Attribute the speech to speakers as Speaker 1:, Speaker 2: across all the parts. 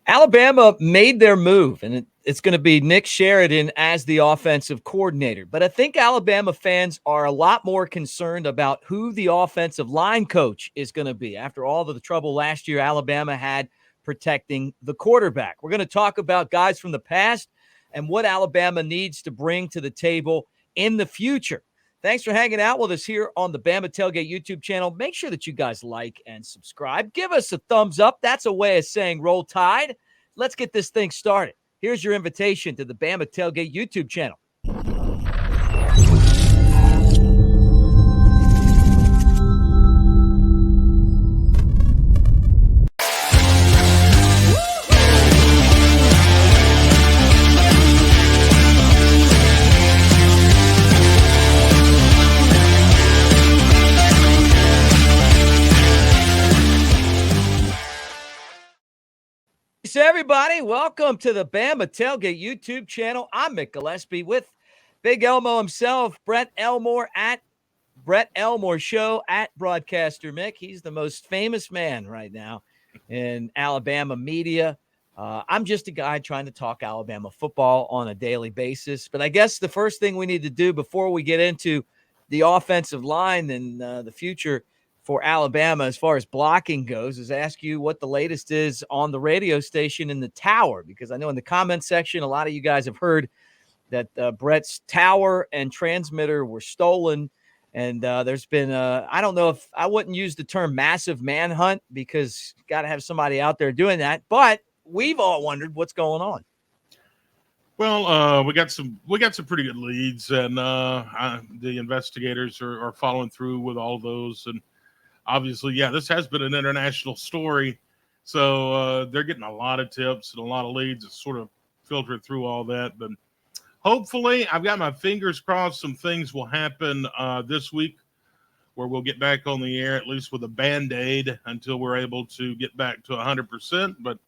Speaker 1: Alabama made their move, and it's going to be Nick Sheridan as the offensive coordinator. But I think Alabama fans are a lot more concerned about who the offensive line coach is going to be after all of the trouble last year Alabama had protecting the quarterback. We're going to talk about guys from the past and what Alabama needs to bring to the table in the future. Thanks for hanging out with us here on the Bama Tailgate YouTube channel. Make sure that you guys like and subscribe. Give us a thumbs up. That's a way of saying roll tide. Let's get this thing started. Here's your invitation to the Bama Tailgate YouTube channel. So everybody, welcome to the Bama Tailgate YouTube channel. I'm Mick Gillispie with Big Elmo himself, Brett Elmore at Brett Elmore Show at Broadcaster Mick. He's the most famous man right now in Alabama media. I'm just a guy trying to talk Alabama football on a daily basis. But I guess the first thing we need to do before we get into the offensive line and the future for Alabama as far as blocking goes is ask you what the latest is on the radio station in the tower, because I know in the comment section, a lot of you guys have heard that Brett's tower and transmitter were stolen. And there's been, I don't know if I wouldn't use the term massive manhunt because you got to have somebody out there doing that. But we've all wondered what's going on.
Speaker 2: Well, we got some pretty good leads, and the investigators are following through with all those. And obviously, yeah, this has been an international story, so they're getting a lot of tips and a lot of leads. It's sort of filtered through all that, but hopefully, I've got my fingers crossed. Some things will happen this week where we'll get back on the air, at least with a Band-Aid, until we're able to get back to 100%. But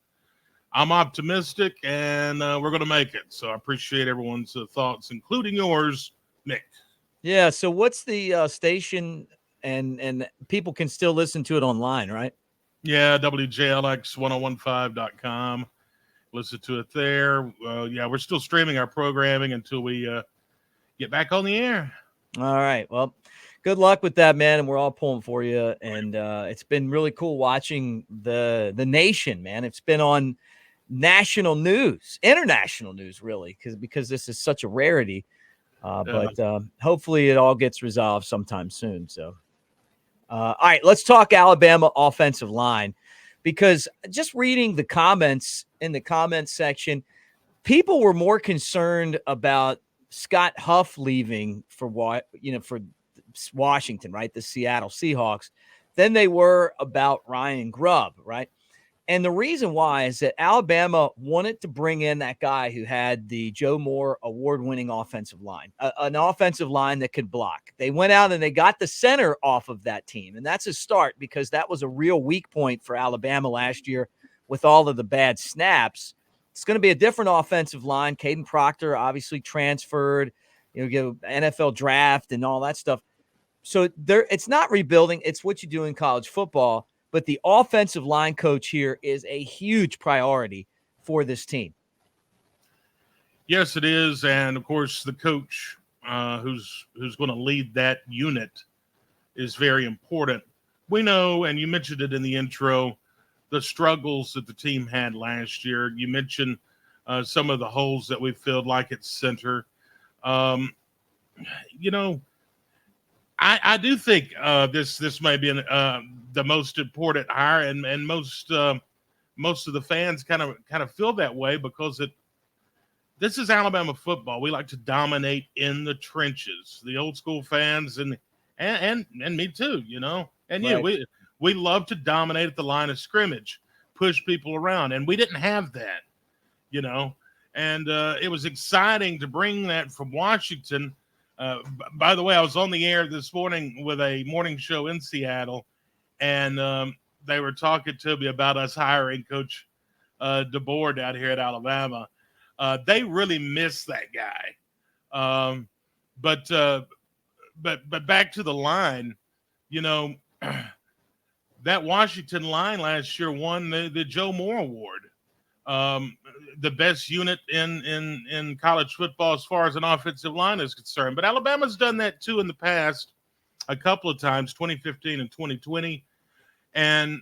Speaker 2: I'm optimistic, and we're going to make it. So I appreciate everyone's thoughts, including yours, Mick.
Speaker 1: Yeah, so what's the station, and people can still listen to it online, right?
Speaker 2: Yeah, WJLX1015.com. Listen to it there. Yeah, we're still streaming our programming until we get back on the air.
Speaker 1: All right. Well, good luck with that, man. And we're all pulling for you. And it's been really cool watching the nation, man. It's been on national news, international news, really, because this is such a rarity. But hopefully it all gets resolved sometime soon. So, all right, let's talk Alabama offensive line, because just reading the comments in the comments section, people were more concerned about Scott Huff leaving for Washington, right? The Seattle Seahawks, than they were about Ryan Grubb, right? And the reason why is that Alabama wanted to bring in that guy who had the Joe Moore award-winning offensive line, an offensive line that could block. They went out and they got the center off of that team, and that's a start because that was a real weak point for Alabama last year with all of the bad snaps. It's going to be a different offensive line. Caden Proctor obviously transferred, get an NFL draft and all that stuff. So it's not rebuilding. It's what you do in college football. But the offensive line coach here is a huge priority for this team.
Speaker 2: Yes, it is. And, of course, the coach who's going to lead that unit is very important. We know, and you mentioned it in the intro, the struggles that the team had last year. You mentioned some of the holes that we filled, like at center. I do think this may be the most important hire, and most of the fans kind of feel that way because this is Alabama football. We like to dominate in the trenches. The old school fans and me too, and
Speaker 1: right.
Speaker 2: we love to dominate at the line of scrimmage, push people around, and we didn't have that, and it was exciting to bring that from Washington. By the way, I was on the air this morning with a morning show in Seattle, and they were talking to me about us hiring Coach DeBoer down here at Alabama. They really miss that guy. But back to the line, that Washington line last year won the Joe Moore Award. the best unit in college football as far as an offensive line is concerned. But Alabama's done that too in the past a couple of times, 2015 and 2020. And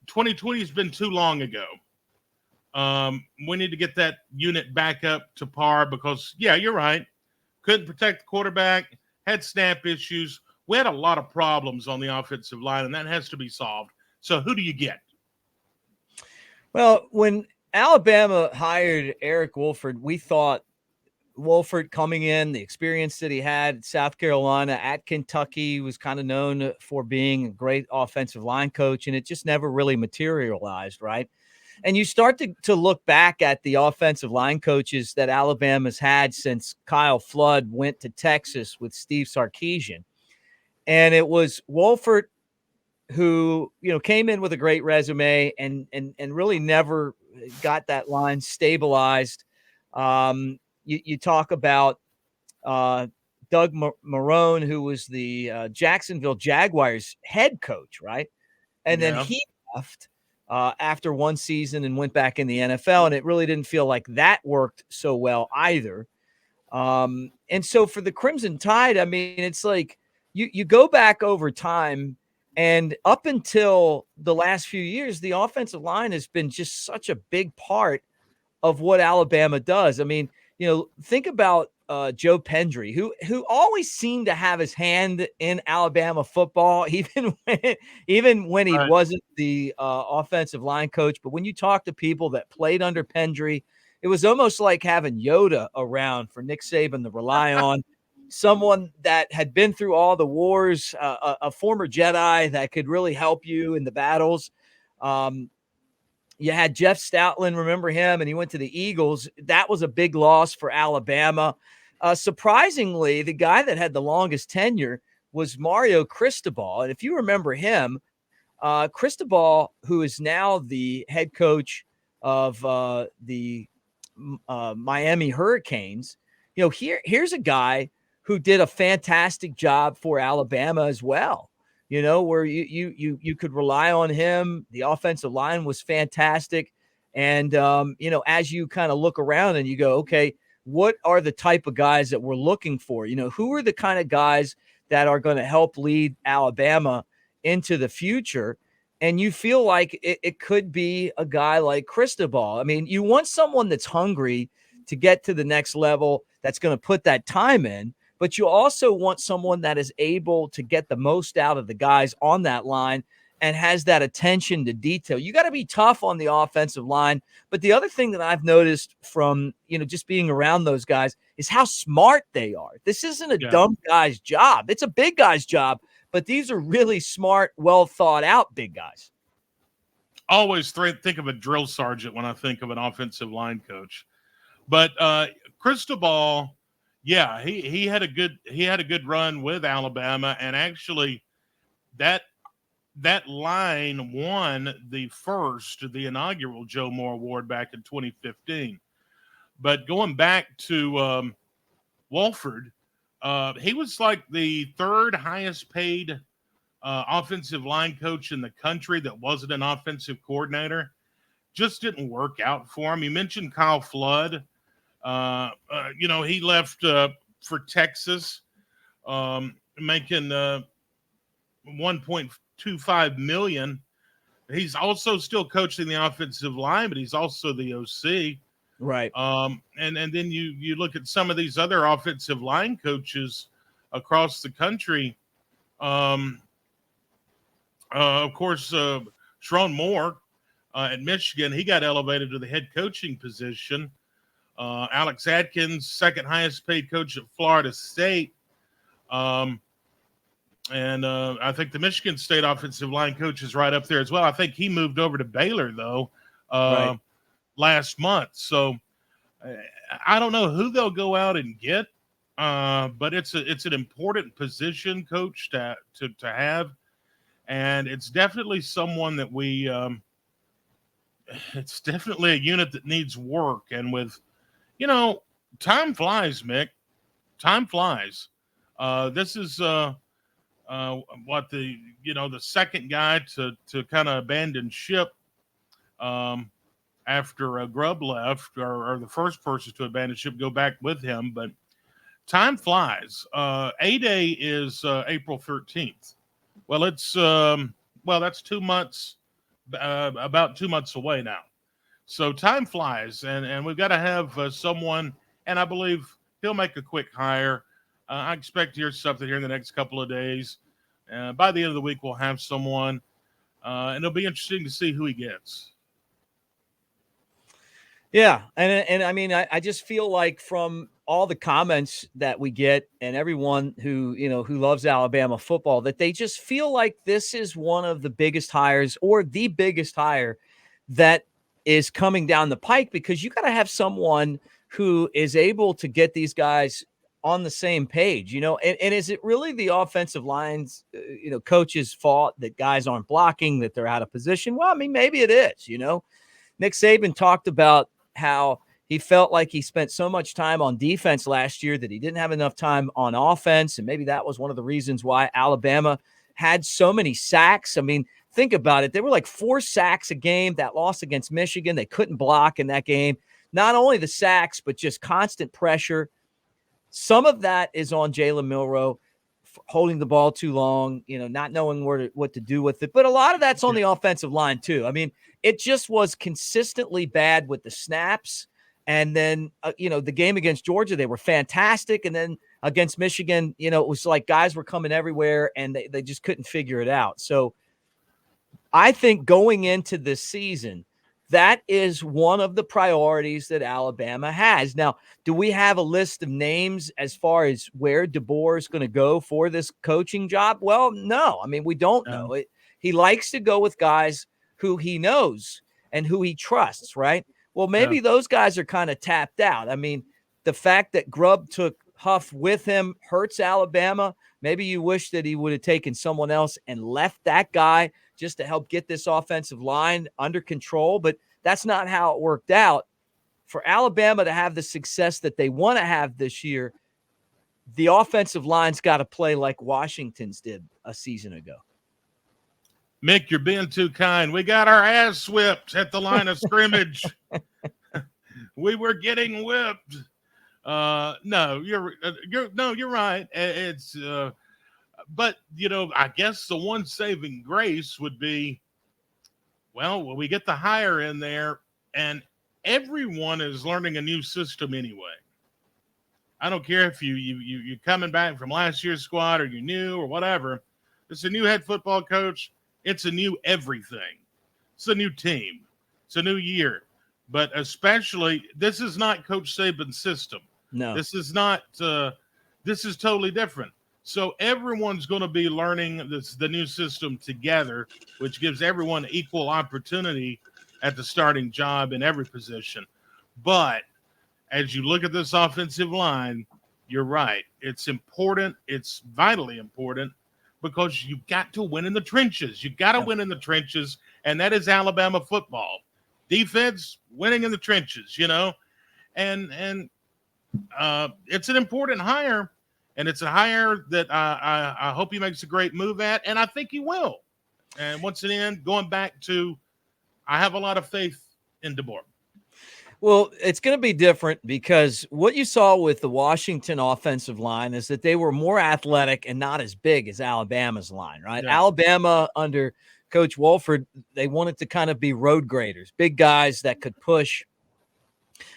Speaker 2: 2020 has been too long ago. We need to get that unit back up to par because, yeah, you're right. Couldn't protect the quarterback, had snap issues. We had a lot of problems on the offensive line, and that has to be solved. So who do you get?
Speaker 1: Well, when Alabama hired Eric Wolford, we thought Wolford coming in, the experience that he had at South Carolina, at Kentucky, was kind of known for being a great offensive line coach, and it just never really materialized, right? And you start to look back at the offensive line coaches that Alabama's had since Kyle Flood went to Texas with Steve Sarkisian. And it was Wolford who, came in with a great resume and really never got that line stabilized. You talk about Doug Marrone, who was the Jacksonville Jaguars head coach, right? And then he left after one season and went back in the NFL, and it really didn't feel like that worked so well either. And so for the Crimson Tide, I mean, it's like you go back over time, and up until the last few years, the offensive line has been just such a big part of what Alabama does. I mean, think about Joe Pendry, who always seemed to have his hand in Alabama football, even when he wasn't the offensive line coach. But when you talk to people that played under Pendry, it was almost like having Yoda around for Nick Saban to rely on. Someone that had been through all the wars, a former Jedi that could really help you in the battles. You had Jeff Stoutland, remember him, and he went to the Eagles. That was a big loss for Alabama. Surprisingly, the guy that had the longest tenure was Mario Cristobal. And if you remember him, Cristobal, who is now the head coach of the Miami Hurricanes, here's a guy who did a fantastic job for Alabama as well. Where you could rely on him. The offensive line was fantastic. And, as you kind of look around and you go, okay, what are the type of guys that we're looking for? Who are the kind of guys that are going to help lead Alabama into the future? And you feel like it could be a guy like Cristobal. I mean, you want someone that's hungry to get to the next level, that's going to put that time in. But you also want someone that is able to get the most out of the guys on that line and has that attention to detail. You got to be tough on the offensive line. But the other thing that I've noticed from, just being around those guys is how smart they are. This isn't a dumb guy's job. It's a big guy's job, but these are really smart, well thought out big guys.
Speaker 2: Always think of a drill sergeant when I think of an offensive line coach. But Chrystal Ball, yeah, he had a good run with Alabama, and actually that line won the inaugural Joe Moore Award back in 2015. But going back to Wolford, he was like the third highest paid offensive line coach in the country that wasn't an offensive coordinator. Just didn't work out for him. You mentioned Kyle Flood. He left for Texas, making $1.25 million. He's also still coaching the offensive line, but he's also the OC.
Speaker 1: Right.
Speaker 2: And then you look at some of these other offensive line coaches across the country. Of course, Sharon Moore at Michigan, he got elevated to the head coaching position. Alex Atkins, second highest paid coach at Florida State. And I think the Michigan State offensive line coach is right up there as well. I think he moved over to Baylor, though, last month. So I don't know who they'll go out and get, but it's an important position, coach, to have. And it's definitely someone that it's definitely a unit that needs work. And with, time flies, Mick. Time flies. This is the second guy to kind of abandon ship. after Grubb left, or the first person to abandon ship, go back with him. But time flies. A-Day is April 13th. Well, that's 2 months, about 2 months away now. So time flies, and we've got to have someone, and I believe he'll make a quick hire. I expect to hear something here in the next couple of days. By the end of the week, we'll have someone, and it'll be interesting to see who he gets.
Speaker 1: Yeah, and I mean, I just feel like from all the comments that we get and everyone who loves Alabama football, that they just feel like this is one of the biggest hires or the biggest hire that is coming down the pike, because you got to have someone who is able to get these guys on the same page, and is it really the offensive line's, coach's fault that guys aren't blocking, that they're out of position? Well, I mean, maybe it is, Nick Saban talked about how he felt like he spent so much time on defense last year that he didn't have enough time on offense. And maybe that was one of the reasons why Alabama had so many sacks. I mean, think about it. There were like 4 sacks a game. That loss against Michigan, they couldn't block in that game. Not only the sacks, but just constant pressure. Some of that is on Jalen Milroe holding the ball too long, not knowing what to do with it. But a lot of that's on the offensive line too. I mean, it just was consistently bad with the snaps. And then, the game against Georgia, they were fantastic. And then against Michigan, it was like guys were coming everywhere and they just couldn't figure it out. So I think going into this season, that is one of the priorities that Alabama has. Now, do we have a list of names as far as where DeBoer is going to go for this coaching job? Well, no. I mean, we don't know. He likes to go with guys who he knows and who he trusts, right? Well, maybe those guys are kind of tapped out. I mean, the fact that Grubb took Huff with him hurts Alabama. Maybe you wish that he would have taken someone else and left that guy just to help get this offensive line under control, but that's not how it worked out. For Alabama to have the success that they want to have this year, the offensive line's got to play like Washington's did a season ago.
Speaker 2: Mick, you're being too kind. We got our ass whipped at the line of scrimmage. We were getting whipped. No, you're right. It's but I guess the one saving grace would be, well, we get the hire in there, and everyone is learning a new system anyway. I don't care if you're coming back from last year's squad or you're new or whatever. It's a new head football coach. It's a new everything. It's a new team. It's a new year. But especially, this is not Coach Saban's system.
Speaker 1: No.
Speaker 2: This is not. This is totally different. So everyone's going to be learning the new system together, which gives everyone equal opportunity at the starting job in every position. But as you look at this offensive line, you're right. It's important. It's vitally important because you've got to win in the trenches. You've got to win in the trenches, and that is Alabama football. Defense, winning in the trenches, and it's an important hire. And it's a hire that I hope he makes a great move at, and I think he will. And once again, going back to, I have a lot of faith in DeBoer.
Speaker 1: Well, it's going to be different because what you saw with the Washington offensive line is that they were more athletic and not as big as Alabama's line, right? Yeah. Alabama under Coach Wolford, they wanted to kind of be road graders, big guys that could push.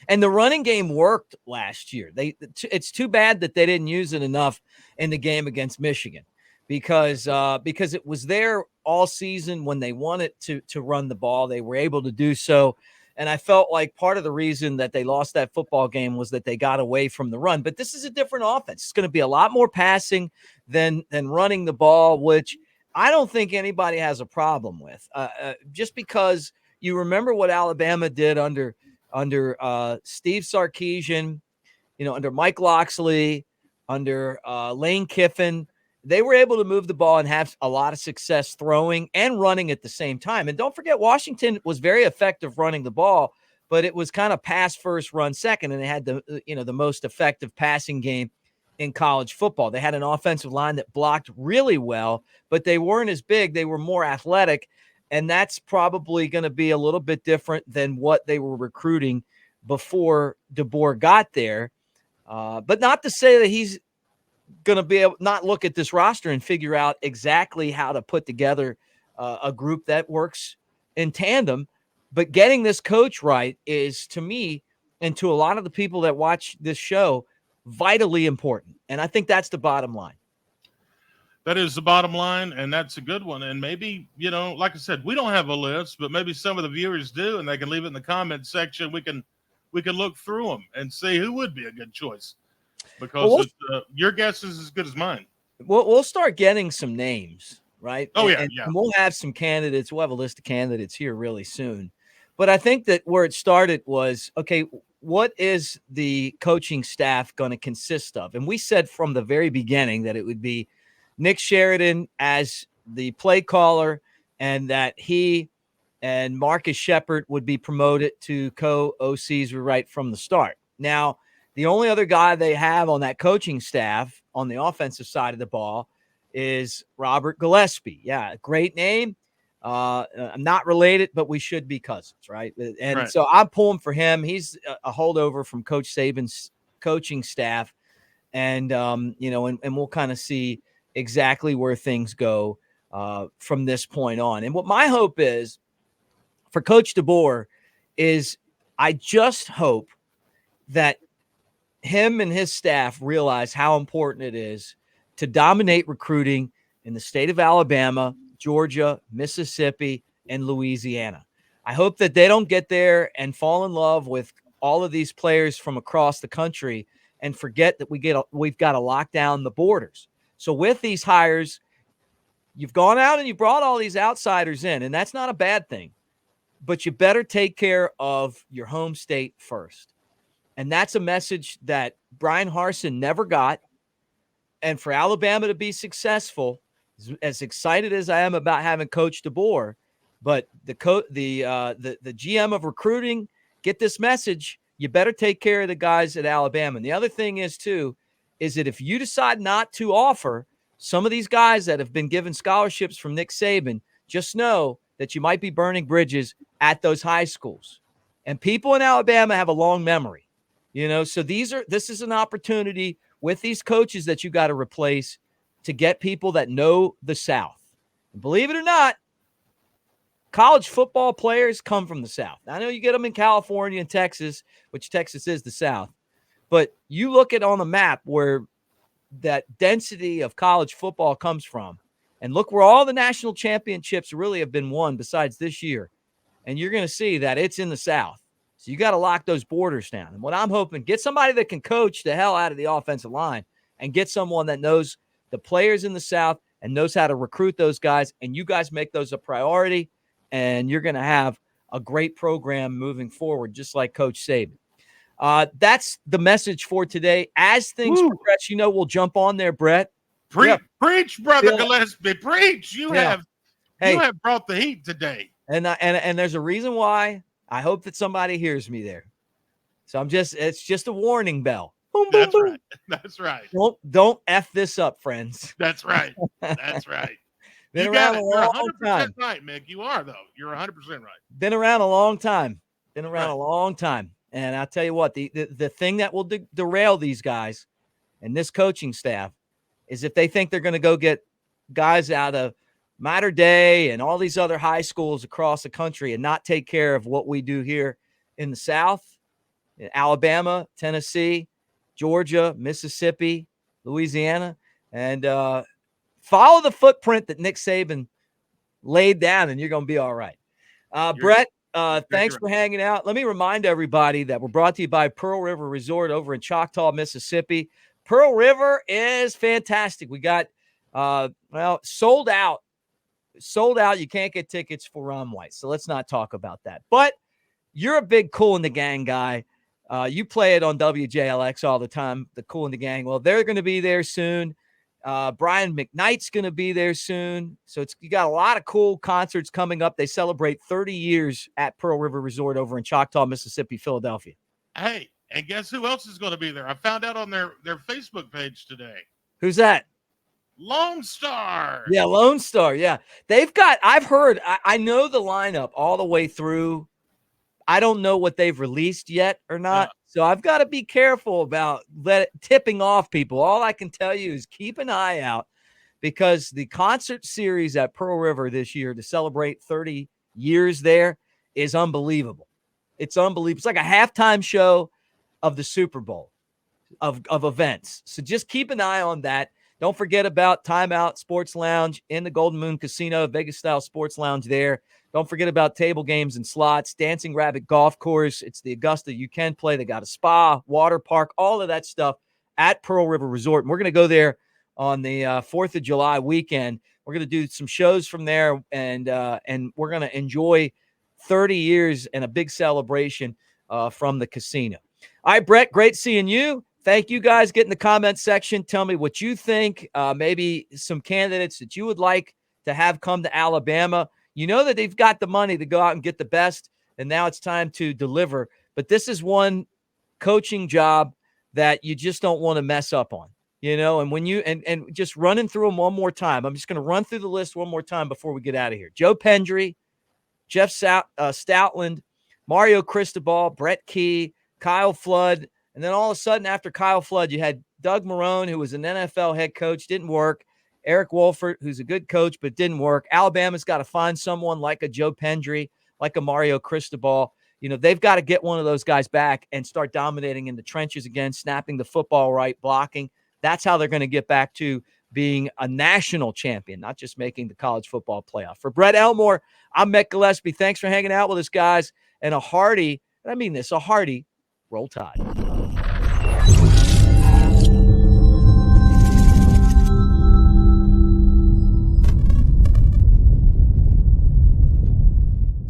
Speaker 1: And the running game worked last year. It's too bad that they didn't use it enough in the game against Michigan because it was there all season when they wanted to run the ball. They were able to do so. And I felt like part of the reason that they lost that football game was that they got away from the run. But this is a different offense. It's going to be a lot more passing than running the ball, which I don't think anybody has a problem with. Just because you remember what Alabama did under Steve Sarkisian, under Mike Loxley, under Lane Kiffin, they were able to move the ball and have a lot of success throwing and running at the same time. And don't forget, Washington was very effective running the ball, but it was kind of pass first, run second, and they had the most effective passing game in college football. They had an offensive line that blocked really well, but they weren't as big. They were more athletic. And that's probably going to be a little bit different than what they were recruiting before DeBoer got there. But not to say that he's going to be able not look at this roster and figure out exactly how to put together a group that works in tandem. But getting this coach right is, to me, and to a lot of the people that watch this show, vitally important. And I think that's the bottom line.
Speaker 2: That is the bottom line, and that's a good one. And maybe, like I said, we don't have a list, but maybe some of the viewers do, and they can leave it in the comment section. We can look through them and see who would be a good choice, because your guess is as good as mine.
Speaker 1: We'll start getting some names, right?
Speaker 2: Oh,
Speaker 1: and we'll have some candidates. We'll have a list of candidates here really soon. But I think that where it started was, okay, what is the coaching staff going to consist of? And we said from the very beginning that it would be Nick Sheridan as the play caller, and that he and Marcus Shepard would be promoted to co-OCs right from the start. Now, the only other guy they have on that coaching staff on the offensive side of the ball is Robert Gillispie. Yeah, great name. I'm not related, but we should be cousins, right? And so I'm pulling for him. He's a holdover from Coach Saban's coaching staff. And, and we'll kind of see exactly where things go from this point on. And what my hope is for Coach DeBoer is, I just hope that him and his staff realize how important it is to dominate recruiting in the state of Alabama, Georgia, Mississippi, and Louisiana. I hope that they don't get there and fall in love with all of these players from across the country and forget that we've got to lock down the borders. So with these hires, you've gone out and you brought all these outsiders in, and that's not a bad thing. But you better take care of your home state first. And that's a message that Brian Harsin never got. And for Alabama to be successful, as excited as I am about having Coach DeBoer, but the GM of recruiting, get this message: you better take care of the guys at Alabama. And the other thing is that if you decide not to offer some of these guys that have been given scholarships from Nick Saban, just know that you might be burning bridges at those high schools. And people in Alabama have a long memory, so this is an opportunity with these coaches that you got to replace to get people that know the South. And believe it or not, college football players come from the South. I know you get them in California and Texas, which Texas is the South, but you look at on the map where that density of college football comes from, and look where all the national championships really have been won besides this year, and you're going to see that it's in the South. So you got to lock those borders down. And what I'm hoping, get somebody that can coach the hell out of the offensive line, and get someone that knows the players in the South and knows how to recruit those guys, and you guys make those a priority, and you're going to have a great program moving forward, just like Coach Saban. That's the message for today. As things progress, we'll jump on there, Brett.
Speaker 2: Preach, brother Gillispie, preach. You have brought the heat today.
Speaker 1: And there's a reason why. I hope that somebody hears me there. So it's just a warning bell. Boom, boom, boom.
Speaker 2: Right. That's right.
Speaker 1: Don't F this up, friends.
Speaker 2: That's right. That's right.
Speaker 1: Been around a long time.
Speaker 2: You're 100% right, Mick. You are, though. You're 100% right.
Speaker 1: Been around a long time. A long time. And I'll tell you what, the thing that will derail these guys and this coaching staff is if they think they're going to go get guys out of Mater Dei and all these other high schools across the country and not take care of what we do here in the South, in Alabama, Tennessee, Georgia, Mississippi, Louisiana, and follow the footprint that Nick Saban laid down, and you're going to be all right. Brett, thanks for hanging out. Let me remind everybody that we're brought to you by Pearl River Resort over in Choctaw, Mississippi. Pearl River is fantastic. We got, sold out. You can't get tickets for Ron White, so let's not talk about that. But you're a big Kool and the Gang guy. You play it on WJLX all the time, the Kool and the Gang. Well, they're going to be there soon. Brian McKnight's going to be there soon. So you got a lot of cool concerts coming up. They celebrate 30 years at Pearl River Resort over in Choctaw, Mississippi, Philadelphia.
Speaker 2: Hey, and guess who else is going to be there? I found out on their Facebook page today.
Speaker 1: Who's that?
Speaker 2: Lone Star.
Speaker 1: Yeah, Lone Star. Yeah. I've heard, I know the lineup all the way through. I don't know what they've released yet or not.
Speaker 2: Yeah.
Speaker 1: So I've got to be careful about tipping off people. All I can tell you is keep an eye out, because the concert series at Pearl River this year to celebrate 30 years there is unbelievable. It's unbelievable. It's like a halftime show of the Super Bowl of events. So just keep an eye on that. Don't forget about Timeout Sports Lounge in the Golden Moon Casino, Vegas-style sports lounge there. Don't forget about table games and slots, Dancing Rabbit Golf Course. It's the Augusta you can play. They got a spa, water park, all of that stuff at Pearl River Resort. And we're going to go there on the 4th of July weekend. We're going to do some shows from there, and we're going to enjoy 30 years and a big celebration from the casino. All right, Brett, great seeing you. Thank you, guys. Get in the comment section. Tell me what you think. Maybe some candidates that you would like to have come to Alabama. You know that they've got the money to go out and get the best, and now it's time to deliver. But this is one coaching job that you just don't want to mess up on, and when you and just running through them one more time. I'm just going to run through the list one more time before we get out of here. Joe Pendry, Jeff Stoutland, Mario Cristobal, Brett Key, Kyle Flood. And then all of a sudden, after Kyle Flood, you had Doug Marrone, who was an NFL head coach, didn't work. Eric Wolford, who's a good coach, but didn't work. Alabama's got to find someone like a Joe Pendry, like a Mario Cristobal. They've got to get one of those guys back and start dominating in the trenches again, snapping the football right, blocking. That's how they're going to get back to being a national champion, not just making the college football playoff. For Brett Elmore, I'm Mick Gillispie. Thanks for hanging out with us, guys. And a hearty Roll Tide.